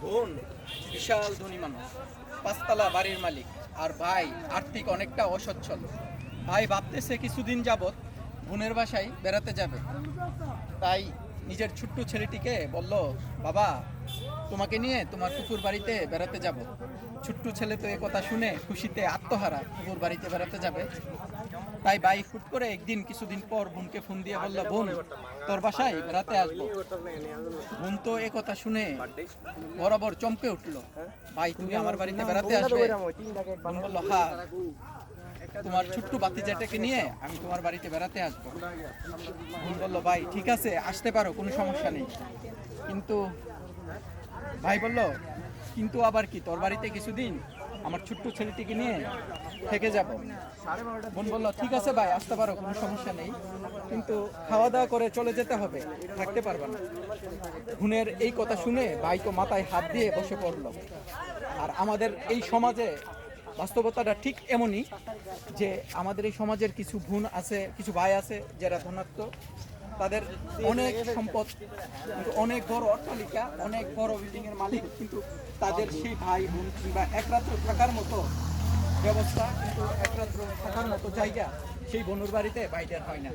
বোন বিশাল ধনী মানুষ, পাঁচতলা বাড়ির মালিক, আর ভাই আর্থিক অনেকটা অসচ্ছল। ভাই ভাবতেছে কিছুদিন যাবৎ বোনের বাসায় বেড়াতে যাবে। তাই নিজের ছোট্ট ছেলেটিকে বলল, বাবা তোমাকে নিয়ে তোমার কুকুর বাড়িতে বেড়াতে যাব। ছোট্ট ছেলে তো এ কথা শুনে খুশিতে আত্মহারা, কুকুর বাড়িতে বেড়াতে যাবে। তাই ভাই ফুট করে একদিন কিছুদিন পর বোনকে ফোন দিয়ে বলল, বোন তোর বাসায় বেড়াতে আসবো। বোন তো এ কথা শুনে বরাবর চমকে উঠলো, ভাই তুমি আমার বাড়িতে বেড়াতে আসবে? বোন বলল, হ্যাঁ, তোমার ছোট্ট বাতিজাটাকে নিয়ে আমি তোমার বাড়িতে বেড়াতে আসবো। বোন বলল, ভাই ঠিক আছে আসতে পারো, কোনো সমস্যা নেই। কিন্তু ভাই বলল, কিন্তু আবার কি, তোর বাড়িতে কিছুদিন আমার ছোট্ট ছেলেটিকে নিয়ে থেকে যাব। বোন বলল, ঠিক আছে ভাই আসতে পারো, কোনো সমস্যা নেই, কিন্তু খাওয়া দাওয়া করে চলে যেতে হবে, থাকতে পারবে না। বোনের এই কথা শুনে ভাই তো মাথায় হাত দিয়ে বসে পড়ল। আর আমাদের এই সমাজে বাস্তবতাটা ঠিক এমনই যে আমাদের এই সমাজের কিছু বোন আছে, কিছু ভাই আছে যারা ধনাত্ম, তাদের অনেক সম্পদ, কিন্তু অনেক বড় অট্টালিকা, অনেক বড় বিল্ডিং এর মালিক, কিন্তু তাদের সেই ভাই বোন কিংবা এক রাত্র থাকার মতো ব্যবস্থা, কিন্তু এক রাত্র থাকার মতো জায়গা সেই বোনের বাড়িতে ভাইদের হয় না।